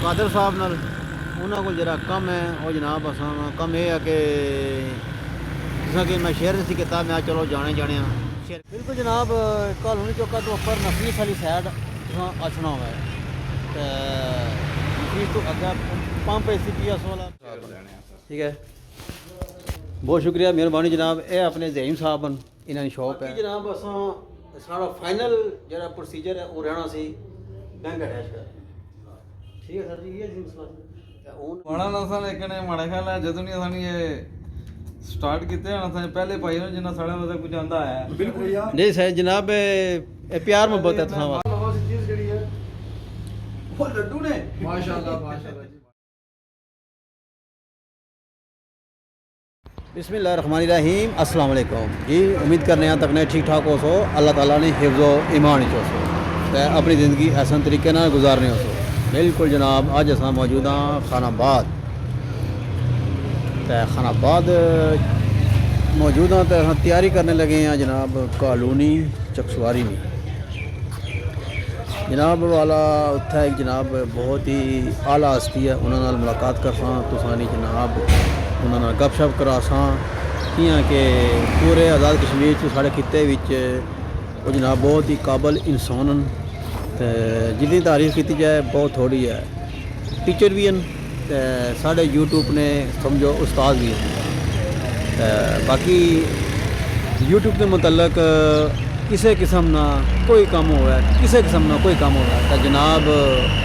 कादर साहब नाल उन्होंने को जरा कम है वो जनाब असा कम यह है कि जिस कि मैं शेयर दी किताब मैं चलो जाने जाने शेयर बिल्कुल जनाब कॉलोनी चौका तो उपर नफीस वाली साइड अचना हुआ है नफीस तो अगर पंप ए सी पी एस वाला ठीक है। बहुत शुक्रिया मेहरबानी जनाब। ये अपने ज़हीम साहब इन्होंने शॉप है जनाब असा सारा फाइनल जरा प्रोसीजर है वो रहना सी बैंक अटैच कर ठीक है सर जी ये माड़ा ना सा लेकिन माड़ा ख्याल है जदों नहीं असानी ये स्टार्ट किते हैं असां पहले भाई ने जिन्ना साढ़े मतलब कुछ आंदा है बिल्कुल नहीं सर जनाब ये प्यार मोहब्बत है तुहां चीज जड़ी है वो लड्डू ने माशाल्लाह माशाल्लाह बिस्मिल्लाहिर्रहमानिर्रहीम अस्सलाम वालेकुम जी। उम्मीद करने हैं तकने ठीक ठाक हो सो अल्लाह ताला ने हिफ्ज़ो ईमान हो सो ते अपनी ज़िंदगी आसान तरीके नाल गुजारने हो सो बिल्कुल जनाब। अज असां मौजूद हाँ खानाबाद ते खानाबाद मौजूद हाँ तो असां तैयारी करने लगे हैं जनाब कॉलोनी चकसवारी में जनाब वाला उत्थे एक जनाब बहुत ही आला हस्ती है उन्होंने मुलाकात करसा तुसानी जनाब उन्होंने गपशप करासा कियां कि पूरे आज़ाद कश्मीर साढ़े खिते वो जनाब बहुत ही काबल इंसान तो जितनी तारीफ की जाए बहुत थोड़ी है। टीचर भी हैं साढ़े यूट्यूब ने समझो उस्ताद भी हैं बाकी यूट्यूब के मुतलक किसी किस्म ना कोई काम हुआ है किसी किस्म ना कोई काम हुआ है तो जनाब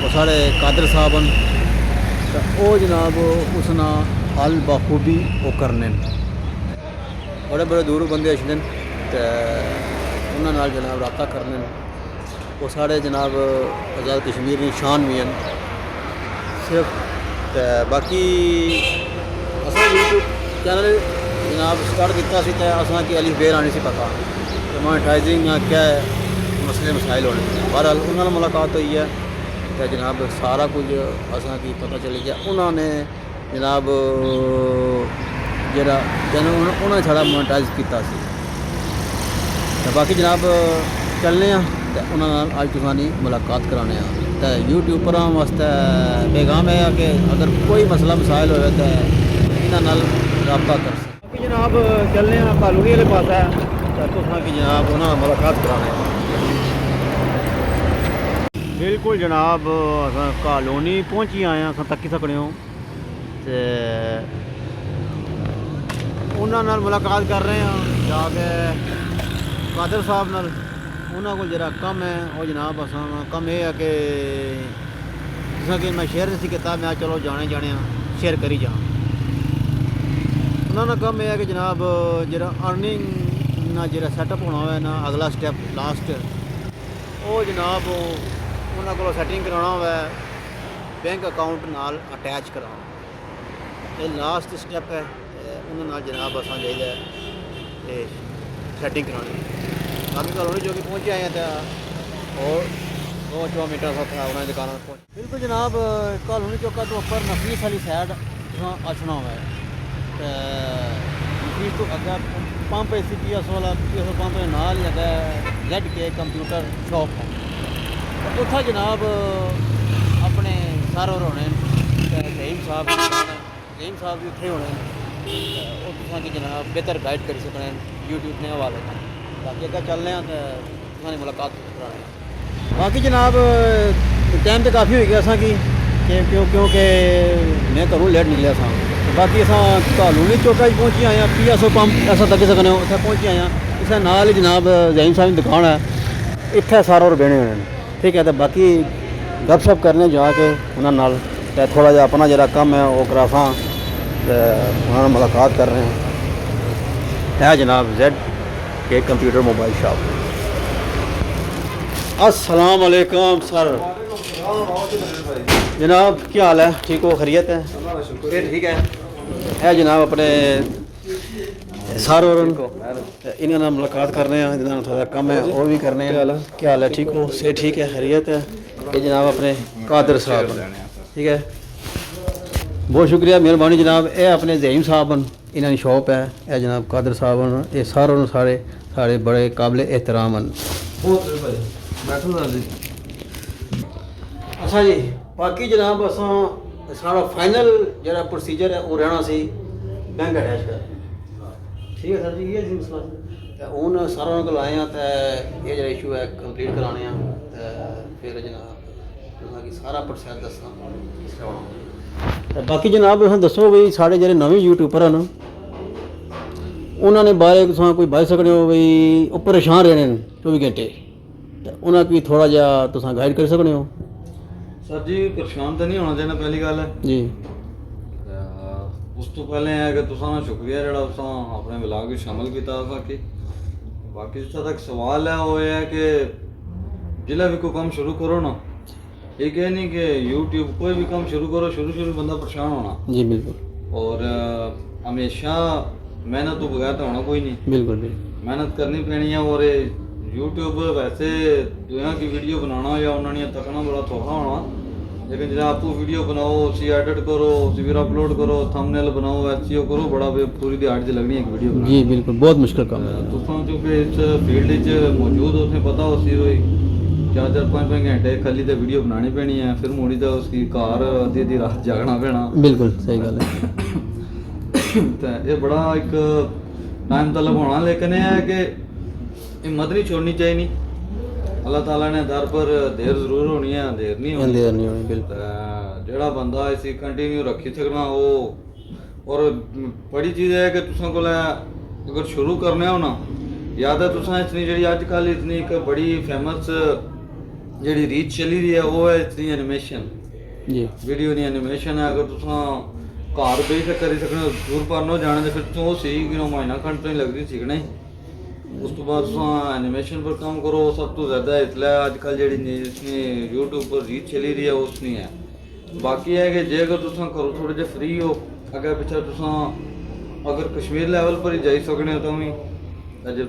वो साढ़े कादर साहब तो वो जनाब उसना हल बखूबी वो करने बड़े बड़े दूर बंदे अच्छे तो उन्होंने जनाब रब्ता करने वो साढ़े जनाब आज़ाद कश्मीर की शान भी हैं सिर्फ तो बाकी असा यूट्यूब चैनल जनाब स्टार्ट किया तो असा की अली बेर आनी सी पता तो मोनेटाइजिंग क्या मसले मसाइल होने बहरहाल उन्होंने मुलाकात हुई है तो जनाब सारा कुछ असा की पता चली गया उन्होंने जनाब जरा चैनल उन्होंने सारा मोनेटाइज किया तो बाकी जनाब चलने तो उन्होंने अज तुसानी मुलाकात कराने तो यूट्यूबर वास्ते पैगाम है कि अगर कोई मसला मसाइल हो तो इन्होंने रब्ता कर सकते जनाब चलने कॉलोनी वाले पास है तो तुसा की जनाब उन्होंने मुलाकात कराने बिल्कुल जनाब अस कॉलोनी पहुंची आए हैं तक्की सकने हो तो उन्होंने मुलाकात कर रहे हैं जाके कादर साहब नाल उन्होंने को जरा कम है वो जनाब असा कम यह है कि जिस कि मैं शेयर दी किताब मैं चलो जाने जाने शेयर करी जा उन्होंने कम यह है कि जनाब जरा अर्निंग ना जरा सैटअप होना हुआ ना अगला स्टैप लास्ट वो जनाब उन्होंने को सैटिंग कराना हुआ बैंक अकाउंट नाल अटैच कराना ये लास्ट स्टैप है उन्होंने जनाब असा चाहिए सैटिंग करानी बाकी कॉलोनी जो कि पहुँचे आए हैं तो और 2 मीटर उन्होंने दुकान बिल्कुल जनाब कॉलोनी चौका तो उपर नफीस वाली साइड अचना हुआ है नफीस तो अगर पंप ए सी पी एस वाला पंप के नाल ही अगर जेड के कंप्यूटर शॉप है तो उत्था जनाब अपने सरवर होने ज़हीम साहब भी उत्थे होने वो तुसा की जनाब बेहतर गाइड करी सकने यूट्यूब ने हवाले बाकी अगर चलने तो तुसानी मुलाकात कराने बाकी जनाब टाइम तो काफ़ी हो गया असा की क्योंकि मैं घरों लेट निकलिया था बाकी अस कॉलोनी चौका पहुंची आए हैं पी एस ओ पंप ऐसा तक सकने उत्थे पहुंची आए हैं इस नाल ही जनाब ज़हीम साहब की दुकान है इत्थे सारा और बहने होने ठीक है तो बाकी गपशप करने जाके उन्होंने थोड़ा जहा अपना जरा कम है वो करासा तो उन्होंने मुलाकात कर रहे हैं है जनाब जेड के कंप्यूटर मोबाइल शॉप। अस्सलाम वालेकुम सर जनाब क्या हाल है ठीक हो खैरियत है फिर ठीक है जनाब अपने सर और इन्होंने मुलाकात कर रहे हैं जिन्होंने थोड़ा कम है और भी करने हैं क्या हाल है ठीक हो से ठीक है खैरियत है ये जनाब अपने कादर साहब ठीक है बहुत शुक्रिया मेहरबानी जनाब। ये अपने ज़हीम साहब इन्होंने शॉप है यह जनाब कादर साहब ये सारे सारे बड़े काबिल एहतराम हैं। अच्छा जी बाकी जनाब असां साढ़ा फाइनल जरा प्रोसीजर है वो रहना सी बैंक अटैच कर ठीक है सर जी ये सी मसला ते हुन सारा उन्हां कोल आए हैं ते ये जेह्ड़ा इशू है कंप्लीट कराने हैं ते फिर जनाब तुसां गी सारा प्रोसैस दस्सां किस तरह होना ते बाकी जनाब तुसें दस्सो भी साढ़े जेह्ड़े नमें यूट्यूबर न उन्होंने बारे तुसां कोई बाई सकदे हो भी ओह् परेशान रहने न 24 घंटे ते उन्हां गी थोड़ा जिहा तुसां गाइड करी सकदे हो सर जी परेशान तो नहीं होना चाहिए पहली गल है जी उस तो पहले है कि तुसां दा शुक्रिया जेह्ड़ा तुसां अपने ब्लॉग च शामिल कीता कि बाकी जित्थै तक सवाल है वो ये है कि जिसलै भी कोई कम्म शुरू करो ना एक है नहीं कि यूट्यूब कोई भी काम शुरू करो शुरू बंदा परेशान होना जी बिल्कुल और हमेशा मेहनत तो बगैर तो होना कोई नहीं बिल्कुल मेहनत करनी पैनी है और यूट्यूब वैसे दुनिया की वीडियो बनाना या उन्होंने तकना बड़ा थोड़ा होना लेकिन जब आप वीडियो बनाओ उसी एडिट करो उसी फिर अपलोड करो थंबनेल बनाओ एसईओ करो बड़ा पूरी दिहाड़ी से लगनी है एक वीडियो जी बिल्कुल बहुत मुश्किल काम है तुसां क्योंकि इस फील्ड च मौजूद उसे पता उसी कोई 4-5 घंटे खली ते वीडियो बनानी पैनी है फिर मुड़ी तो उसकी कार आधी रात जागना पैना बिल्कुल सही गल है ते ये बड़ा एक टाइम तलब होना लेकिन ये है कि हिम्मत नहीं छोड़नी चाहिए अल्लाह ताला ने दर पर देर जरूर होनी है देर नहीं होनी देर नहीं होनी बिल्कुल जेड़ा बंदा इसी कंटिन्यू रखी सकना वो और बड़ी चीज़ है कि तुसां कोल अगर शुरू करने हो ना या तो तुसां इतनी जी अजकल इतनी एक बड़ी फेमस जी रीच चली रही है वो है इतनी एनिमेशन जी वीडियो दी एनिमेशन है अगर तुसां घर बेही के करी सकने दूर पर न जाने तो फिर तुम सीख महीना खंड तो नहीं लगती सीखना ही उस तो बाद एनिमेशन पर काम करो सब तो ज़्यादा इसलिए अजकल जी यूट्यूब पर रीच चली रही है उस नहीं है बाकी है कि जे अगर तुम करो थोड़े जे फ्री हो अगर पिछले तुम अगर कश्मीर लेवल पर ही जाई सकने हो तो भी जे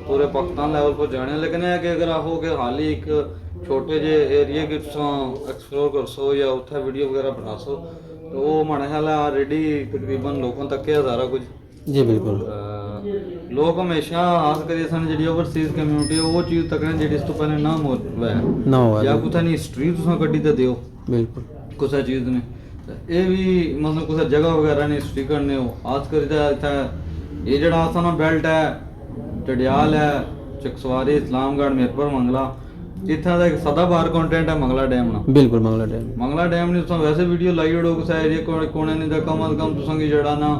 पूरे पाकिस्तान लेवल पर जाने लेकिन है कि अगर आहो कि हाल ही एक छोटे जे एरिया के एक्सप्लोर कर सो या उत्थे वीडियो वगैरह बना सो तो वो माड़ा ख्याल है ऑलरेडी तकरीबन लोगों तक के सारा कुछ जी बिल्कुल लोग हमेशा आस करिए सन जी ओवरसीज कम्यूनिटी है वो चीज़ तक जी इस तो पहले ना हुआ या कुछ नहीं हिस्ट्री तुम कड्डी तो दियो बिल्कुल कुछ चीज़ ने ये भी मतलब कुछ जगह वगैरह ने हिस्ट्री करने हो आस करी इतना ये जड़ा आसाना बेल्ट है चढ़ियाल है चकसवारी इस्लामगढ़ मीरपुर मंगला इतना का एक सदाबहार कंटेंट है मंगला डैम ना बिल्कुल मंगला डैम नहीं तुम वैसे वीडियो लाई ओड़ो कुछ एरिया कोने नहीं तो कम अज कम तुसें जड़ा ना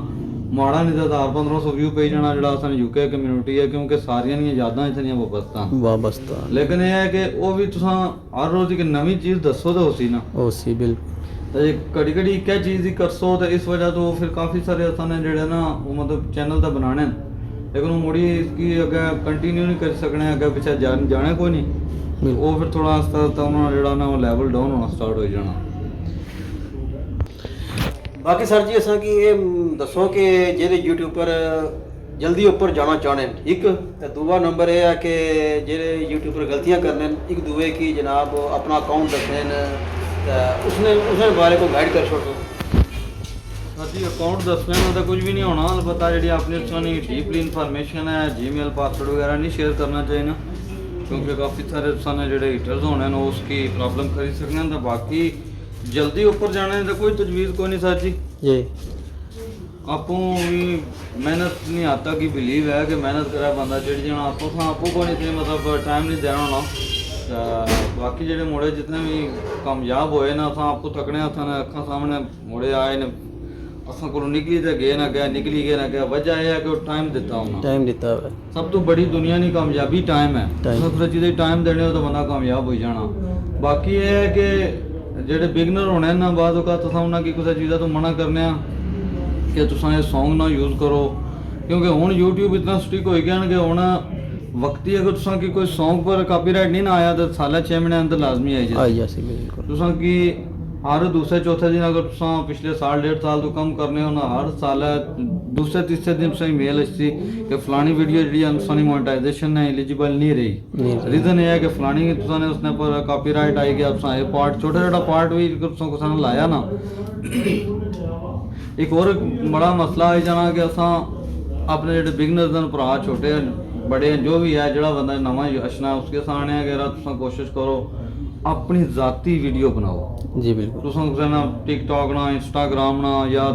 माड़ा नहीं तो 1500 व्यू पे जाना जड़ा असन यूके कम्यूनिटी है क्योंकि सारियां दी यादां इतनी वाबस्ता लेकिन यह है कि वो भी तुसां हर रोज एक नवी चीज़ दसो तो उसी ना उसी बिल्कुल तो घड़ी घड़ी एक चीज़ ही करसो तो इस वजह तो फिर काफ़ी सारे असन जेड़े ना वो मतलब चैनल तो बनाने लेकिन वो मुड़ी इसकी अगर कंटिन्यू नहीं कर सकने अगर पिछले जाने कोई नहीं वो फिर थोड़ा आस्ता आस्ता उन्होंने जेड़ा ना वो लेवल डाउन होना स्टार्ट हो जाना बाकी सर जी असा कि ये दसो कि जेह्ड़े यूट्यूब पर जल्दी ऊपर जाना चाहने एक ते दूआ नंबर यह है कि जेह्ड़े यूट्यूब पर गलतियां करने एक दूए की जनाब अपना अकाउंट दसने ते उसने बारे को गाइड कर छोड़ो सर जी अकाउंट दसने में तो कुछ भी नहीं होना अलबत्ता जी अपनी सानी डीपली इन्फॉर्मेशन है जीमेल पासवर्ड वगैरह नहीं शेयर करना चाहिए ना क्योंकि काफ़ी सारे साने जेह्ड़े हीटर्स होने न उसकी प्रॉब्लम करी सकने तो बाकी जल्दी ऊपर जाने तो कोई तजवीज़ कोई नहीं सर जी आपू भी मेहनत नहीं आता कि बिलीव है कि मेहनत करे बंदा चढ़ जाना आपू को नहीं मतलब टाइम नहीं देना होना बाकी जेह्ड़े मुड़े जितने भी कामयाब होए ना अस आपू तकने असां अक्खां सामने मुड़े आए न असां को निकली तो गए ना गया निकली गए ना गया वजह यह है कि टाइम दिता होना टाइम दिता है सब तो बड़ी दुनिया की कामयाबी टाइम है सब चीज़ें टाइम देने हो तो बंदा कामयाब हो जाना बाकी ये है कि जेह्ड़े बिगनर होने ना बाद तुसां उन्हां की कुछ चीज़ां तो मना करने कि तुसां ये सॉन्ग ना यूज़ करो क्योंकि हुण यूट्यूब इतना स्ट्रिक हो गया कि हुण वक्ती अगर तुसां की कोई सॉन्ग पर कॉपीराइट नहीं ना आया तो साल 6 महीने अंदर लाजमी आई जासी बिल्कुल तुसां की हर दूसरे चौथे दिन अगर तुसां पिछले साल 1.5 साल तो कम करने हो ना हर साल दूसरे तीसरे दिन तुसें मेल अच्छी कि फलानी वीडियो जी तुसानी मोनेटाइजेशन है एलिजिबल नहीं रही रीज़न ये है कि फलानी तुसाने उसने पर कॉपीराइट आई गया तुसां ये पार्ट छोटा पार्ट भी तुसां कुछ लाया ना एक और बड़ा मसला है जाना कि असां अपने जेह्ड़े बिगनर्स न भरा छोटे बड़े जो भी है जेह्ड़ा बंदा नवां अशना उसके सामने अगर तुसां कोशिश करो ਆਪਣੀ ਜ਼ਾਤੀ ਵੀਡੀਓ ਬਣਾਓ। जी बिल्कुल तुसां कुसै ना टिकटॉक ना इंस्टाग्राम ना या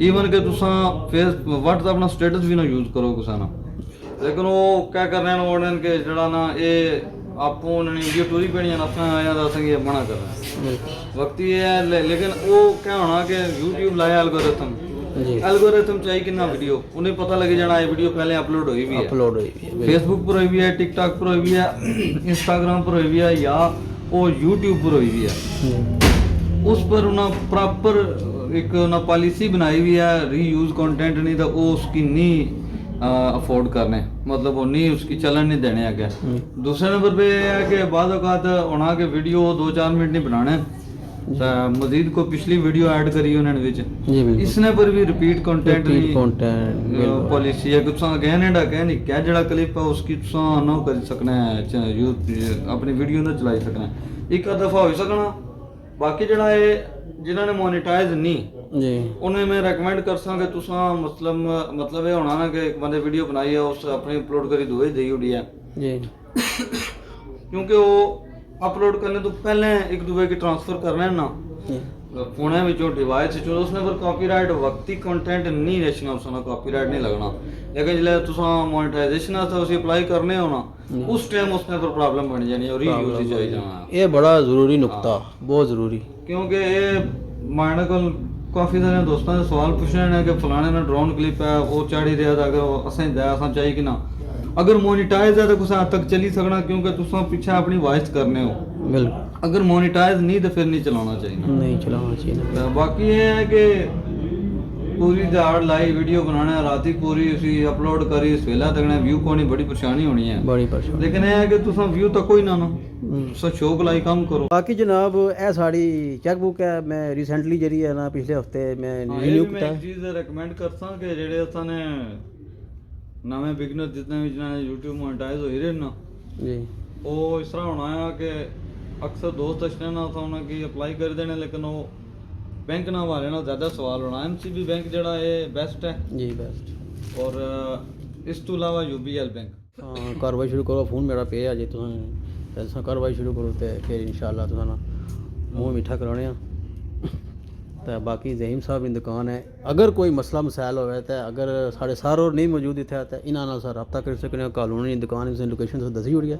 इवन कि तुसां फेस व्हाट्सएप ना स्टेटस भी ना यूज करो कुसै ना, लेकिन वो क्या कर रहे हैं उन्होंने कि जड़ा ना ये आपको उन्होंने वीडियो टूरी पेनी ना अपना आया तो असेंगे मना कर रहे हैं। बिल्कुल वक्त ये है लेकिन वो क्या होना कि यूट्यूब लाया एल्गोरिथम जी चाहिए कि ना वीडियो उन्हें पता लगे जाना ये वीडियो पहले अपलोड हुई भी है, अपलोड हुई है बिल्कुल। फेसबुक पर हुई भी है, टिकटॉक पर हुई भी है, इंस्टाग्राम पर हुई भी है या वो यूट्यूब पर हुई भी है। जी, उस पर उन्हें प्रॉपर एक ना पॉलिसी बनाई हुई है रीयूज कंटेंट नहीं तो वो उसकी नहीं अफोर्ड करने, मतलब वो नहीं उसकी चलन नहीं देने आगे। दूसरे नंबर पे ये है कि बाद औकात होना के वीडियो 2-4 मिनट नहीं बनाने तो मजीद को पिछली वीडियो ऐड करी उन्होंने विच जी बिल्कुल इसने पर भी रिपीट कंटेंट रिपीट कंटेंट बिल्कुल पॉलिसी है कि तुसा कहने डा कहनी क्या जड़ा क्लिप है उसकी तुसा ना कर सकना है यूथ अपनी वीडियो ना चलाई सकना है एक दफा हो सकना। बाकी जड़ा है जिन्होंने मोनेटाइज नहीं जी उन्हें मैं रेकमेंड कर सा कि तुसा मतलब ये होना ना कि एक बंदे वीडियो बनाई है उस अपनी अपलोड करी दुए दी उड़ी है जी क्योंकि वो अपलोड करने तो पहले एक दूसरे की ट्रांसफर करना है ना जी फोन में जो डिवाइस है उसने पर कॉपीराइट वक्ती कंटेंट नहीं रचना उसने कॉपीराइट नहीं लगना, लेकिन जिले तुसा मोनेटाइजेशन आस्ते उसे अप्लाई करने हो ना उस टाइम उसने पर प्रॉब्लम बन जानी और रीयूज ही चाहिए जाना। ये बड़ा ज़रूरी नुकता बहुत ज़रूरी क्योंकि ये मायने को काफ़ी सारे दोस्तों ने सवाल पूछने हैं कि फलाने ने ड्रोन क्लिप है वो चाड़ी रहा था अगर वो असें दया असां चाहिए कि ना अगर मोनेटाइज है तो कुछ हद तक चली सकना क्योंकि तुसा पीछे अपनी वॉइस करने हो, बिल्कुल अगर मोनेटाइज नहीं तो फिर नहीं चलाना चाहिए। नहीं चलाना चाहिए तो बाकी ये है कि पूरी दिहाड़ लाई वीडियो बनाना है राती पूरी उसी अपलोड करी सवेला तक व्यू को नहीं बड़ी परेशानी होनी है, बड़ी परेशानी। लेकिन ये है कि तुसा व्यू तक कोई ना सो शौक लाई काम करो। बाकी जनाब ਇਹ ਸਾਡੀ ਚੈੱਕਬੁੱਕ ਹੈ ਮੈਂ ਰੀਸੈਂਟਲੀ ਜਿਹੜੀ ਹੈ ਨਾ ਪਿਛਲੇ ਹਫਤੇ ਮੈਂ ਰਿਨਿਊ मैं ਕੀਤਾ एक चीज रेकमेंड करता कि जेडे असां ने नवे बिगनर जितने भी जिन्होंने यूट्यूब मोनेटाइज हो रहे ना जी वो इस तरह होना है कि अक्सर दोस्त अच्छे ना था उन्हें कि अप्लाई कर देने लेकिन वो बैंक ना वाले ना ज़्यादा सवाल होना। MCB बैंक जड़ा है बेस्ट है जी बेस्ट और इस तो अलावा UBL बैंक ਹਾਂ ਕਾਰਵਾਈ ਸ਼ੁਰੂ ਕਰੋ ਫੋਨ ਮੇਰਾ ਪਿਆ ਜੇ ਤੁਸੀਂ ਐਸਾ ਕਾਰਵਾਈ ਸ਼ੁਰੂ ਕਰੋ ਤੇ ਫਿਰ ਇਨਸ਼ਾਅੱਲਾ ਤੁਸੀਂ ਨਾ ਮੂੰਹ ਮਿੱਠਾ ਕਰਾਉਣੇ ਆ ਤੇ ਬਾਕੀ ਜ਼ਹੀਮ ਸਾਹਿਬ ਦੀ ਦੁਕਾਨ ਹੈ ਅਗਰ ਕੋਈ ਮਸਲਾ ਮਸਾਇਲ ਹੋਵੇ ਤੇ ਅਗਰ ਸਾਡੇ ਸਾਰੋਂ ਨਹੀਂ ਮੌਜੂਦ ਇੱਥੇ ਤੇ ਇਹਨਾਂ ਨਾਲ ਸਰ ਰابطਾ ਕਰ ਸਕਦੇ ਹੋ ਕਾਨੂੰਨੀ ਦੁਕਾਨ ਦੀ ਲੋਕੇਸ਼ਨ ਤੋਂ ਦੱਸੀ ਹੋਈ ਹੈ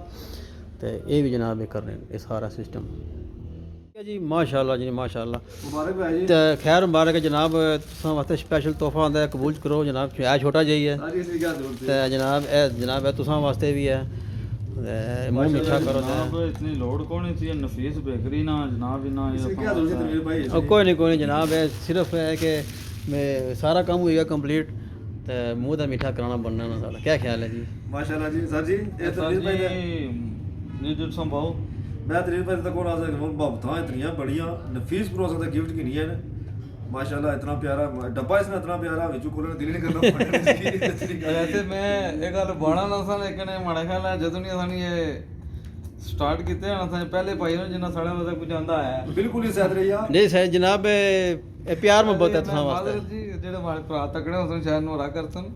ਤੇ ਇਹ ਵੀ ਜਨਾਬ ਇਹ ਕਰ ਰਹੇ ਨੇ ਇਹ ਸਾਰਾ ਸਿਸਟਮ ਜੀ ਮਾਸ਼ਾਅੱਲਾ ਜੀ ਮਾਸ਼ਾਅੱਲਾ मुबारक भाई ਤੇ ਖੈਰ ਮੁਬਾਰਕ ਹੈ ਜਨਾਬ ਤੁਸੀਂ ਵਾਸਤੇ ਸਪੈਸ਼ਲ ਤੋਹਫਾ ਆਂਦਾ ਹੈ ਕਬੂਲ ਕਰੋ ਜਨਾਬ ਇਹ ਛੋਟਾ ਜਿਹਾ ਹੀ ਹੈ सारी इसकी क्या जरूरत ਤੇ ਜਨਾਬ ਇਹ ਤੁਸੀਂ ਵਾਸਤੇ ਵੀ ਹੈ ਤੇ ਮੂੰਹ ਮਿੱਠਾ ਕਰੋ जनाब ਤੇ इतनी लोड कौन सी नफीस बेकरी ना जनाब इना इसकी क्या जरूरत है तनवीर भाई? ਕੋਈ ਨਹੀਂ ਜਨਾਬ ਇਹ ਸਿਰਫ ਹੈ ਕਿ ਮੈਂ ਸਾਰਾ ਕੰਮ ਹੋਏਗਾ ਕੰਪਲੀਟ ਤੇ ਮੂੰਹ ਦਾ ਮਿੱਠਾ ਕਰਾਉਣਾ ਬਣਨਾ ਨਾ ਸਾਡਾ ਕੀ ਖਿਆਲ ਹੈ ਜੀ माशाल्लाह जी सर जी ये तनवीर भाई ने जी जी संभाओ मैं तनवीर भाई तक कौन आ सकता बाबता इतनी बढ़िया नफीस प्रोसेस का गिफ्ट की नहीं है माशाल्लाह इतना प्यारा डब्बा इसने इतना प्यारा विचू खोलने दिल नहीं करना वैसे मैं एक गल बाणा ना सा लेकिन माड़ा ख्याल है ਜਦੋਂ ਨਹੀਂ ਅਸਾਂ ਇਹ ਸਟਾਰਟ ਕੀਤੇ ਹਨ ਅਸਾਂ ਪਹਿਲੇ ਭਾਈ ਨੂੰ ਜਿੰਨਾ ਸਾਡਾ ਮਤਲਬ ਕੁਝ ਆਂਦਾ ਹੈ बिल्कुल ही सैद रही ਨਹੀਂ ਸਰ ਜਨਾਬ ਇਹ ਪਿਆਰ ਮੁਹੱਬਤ ਹੈ ਤੁਸੀਂ ਵਾਸਤੇ ਜੀ ਜਿਹੜੇ ਮਾਰੇ ਭਰਾ ਤਕੜੇ ਹੋਣ ਸ਼ਾਇਦ ਨੋਰਾ ਕਰਤਨ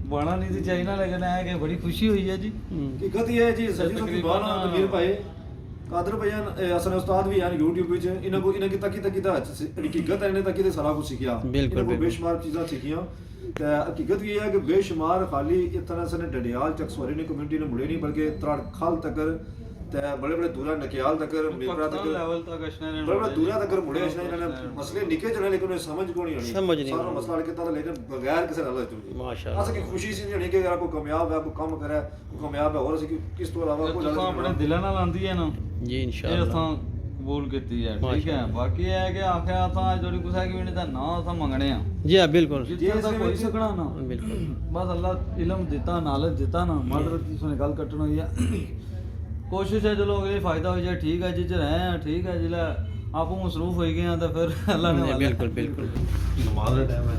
ਬਾਣਾ ਨਹੀਂ ਸੀ ਚਾਹੀਦਾ ਲੇਕਿਨ ਹੈ ਕਿ ਬੜੀ ਖੁਸ਼ੀ ਹੋਈ ਹੈ ਜੀ हकीकत ये है जी सर जी की बात तनवीर भाई कादर भैया असन उस्ताद भी हैं YouTube ਵਿੱਚ ਇਹਨਾਂ ਕੋ ਇਹਨਾਂ ਕੀ ਤੱਕੀ ਦਾ ਹਕੀਕਤ ਹੈ ਇਹਨੇ ਤੱਕੀ ਤੇ ਸਾਰਾ ਕੁਝ ਸਿੱਖਿਆ ਬਿਲਕੁਲ, ਇਹਨਾਂ ਕੋ ਬਿਲਕੁਲ। ਬੇਸ਼ੁਮਾਰ ਚੀਜ਼ਾਂ ਸਿੱਖੀਆਂ ਤੇ ਹਕੀਕਤ ਇਹ ਹੈ ਕਿ ਬੇਸ਼ੁਮਾਰ ਖਾਲੀ ਇਤਨਾ ਸਨੇ ਡਡਿਆਲ ਚਕਸਵਾਰੀ ਨੇ ਕਮਿਊਨਿਟੀ ਨੇ ਮੁੜੇ ਨਹੀਂ ਬਲਕਿ ਤਰਾੜ ਖਾਲ ਤੱਕਰ ਤੇ ਬੜੇ ਬੜੇ ਦੂਰਾ ਨਕਿਆਲ ਤੱਕਰ ਮੇਰਾ ਤੱਕ ਲੈਵਲ ਤੱਕ ਅਸ਼ਨਾ ਨੇ ਬੜੇ ਬੜੇ ਦੂਰਾ ਤੱਕ ਮੁੜੇ ਅਸ਼ਨਾ ਇਹਨਾਂ ਨੇ ਮਸਲੇ ਨਿੱਕੇ ਜਣੇ ਲੇਕਿਨ ਸਮਝ ਕੋ ਨਹੀਂ ਆਣੀ ਸਮਝ ਨਹੀਂ ਸਾਰਾ ਮਸਲਾ ਹਲ ਕੀਤਾ ਲੇਕਿਨ ਬਗੈਰ ਕਿਸੇ ਨਾਲ ਚੁੱਕੀ ਮਾਸ਼ਾਅੱਲਾ ਅਸਾਂ ਕੀ ਖੁਸ਼ੀ ਸੀ ਨਹੀਂ ਕਿ ਯਾਰ ਕੋਈ ਕਾਮਯਾਬ ਹੈ ਕੋਈ ਕੰਮ ਕਰੇ ਕੋਈ ਕਾਮਯਾਬ ਹੈ ਹੋਰ ਅਸੀਂ ਕਿਸ ਤੋਂ ਇਲਾਵਾ ਕੋਈ ਤੁਸੀਂ ਆਪਣੇ ਦਿਲਾਂ ਨਾਲ ਆਂਦੀ ਹੈ ਨਾ ਜੀ ਇਹ ਇਨਸ਼ਾਅੱਲਾ ਅਸਾਂ ਕਬੂਲ ਕੀਤੀ ਹੈ ਠੀਕ ਹੈ ਬਾਕੀ ਇਹ ਹੈ ਕਿ ਆਖਿਆ ਅਸਾਂ ਜਿਹੜੀ ਕੁਛ ਹੈ ਕਿ ਵੀ ਨਹੀਂ ਤਾਂ ਨਾ ਅਸਾਂ ਮੰਗਣੇ ਆ ਜੀ ਹਾਂ ਬਿਲਕੁਲ ਜਿੱਥੇ ਤਾਂ ਕੋਈ ਸਕਣਾ ਨਾ ਬਿਲਕੁਲ ਬਸ ਅੱਲਾ ਇਲਮ ਦਿੱਤਾ ਨਾਲਜ ਦਿੱਤਾ ਨਾ ਮਾਡਰ ਦੀ ਸੁਣੇ ਗੱਲ ਕੱਟਣ ਹੋਈ ਆ ਕੋਸ਼ਿਸ਼ ਹੈ ਚਲੋ ਅਗਲੇ ਫਾਇਦਾ ਹੋ ਜਾਏ ਠੀਕ ਹੈ ਜਿੱਚ ਰਹੇ ਆ ਠੀਕ ਹੈ ਜਿਲਾ ਆਪੋ ਮਸਰੂਫ ਹੋਈ ਗਏ ਆ ਤਾਂ ਫਿਰ ਅੱਲਾ ਨੇ ਬਿਲकुल बिल्कुल नमाज का टाइम है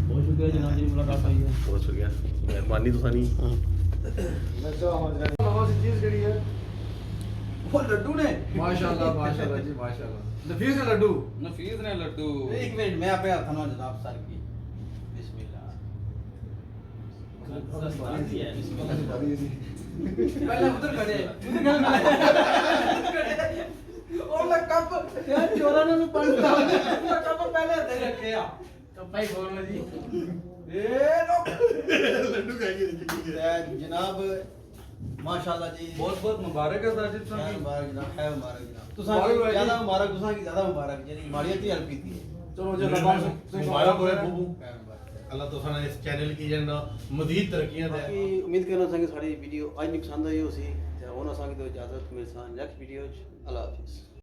बहुत शुक्रिया जनाब जी मुलाकात हुई है बहुत शुक्रिया मेहरबानी तुसानी चीज जड़ी है ਉਹ ਲੱਡੂ ਨੇ माशाल्लाह माशाल्लाह जी माशाल्लाह नफीस है लड्डू ਨਫੀਸ ਨੇ ਲੱਡੂ एक मिनट मैं आपे हाथ ना जनाब सर की बिस्मिल्लाह पहले उधर खड़े ਯਾਰ ਚੋਰਾਂ ਨੂੰ ਪੰਡਾ ਕੱਪ ਪਹਿਲੇ ਹੱਥੇ ਰੱਖਿਆ ਭਾਈ ਬੋਲੋ ਜੀ ਇਹ ਲੋ ਲੱਡੂ ਖਾਈਏ ਜੀ ਜਨਾਬ ਮਾਸ਼ਾਅੱਲਾ ਜੀ ਬਹੁਤ ਬਹੁਤ ਮੁਬਾਰਕ ਹੈ ਸਾਜਿਦ ਹੈ ਸਾਹਿਬ ਮੁਬਾਰਕ ਜਨਾਬ ਹੈ ਮੁਬਾਰਕ ਜਨਾਬ ਮੁਬਾਰਕ ਤੁਸੀਂ ਭਾਈ। ਜ਼ਿਆਦਾ ਮੁਬਾਰਕ ਤੁਸੀਂ ਕੀ ਜ਼ਿਆਦਾ ਮੁਬਾਰਕ ਜਿਹੜੀ ਮਾੜੀਆਂ ਤੇ ਹੈਲਪ ਕੀਤੀ ਹੈ ਚਲੋ ਜੇ ਰੱਬਾਂ मुबारक होए बूबू ਹੈ ਮੁਬਾਰਕ अल्लाह तो साना इस चैनल की जन मजीद तरक्कियां दे ਬਾਕੀ ਉਮੀਦ ਕਰਨਾ ਸਾਂ ਕਿ ਸਾਡੀ ਵੀਡੀਓ ਅੱਜ ਨਹੀਂ ਪਸੰਦ ਆਈ ਹੋਸੀ ਤੇ ਉਹਨਾਂ ਸਾਂ ਕਿ ਇਜਾਜ਼ਤ ਮਿਲ ਸਾਂ ਨੈਕਸਟ ਵੀਡੀਓ ਚ ਅੱਲਾ ਹਾਫਿਜ਼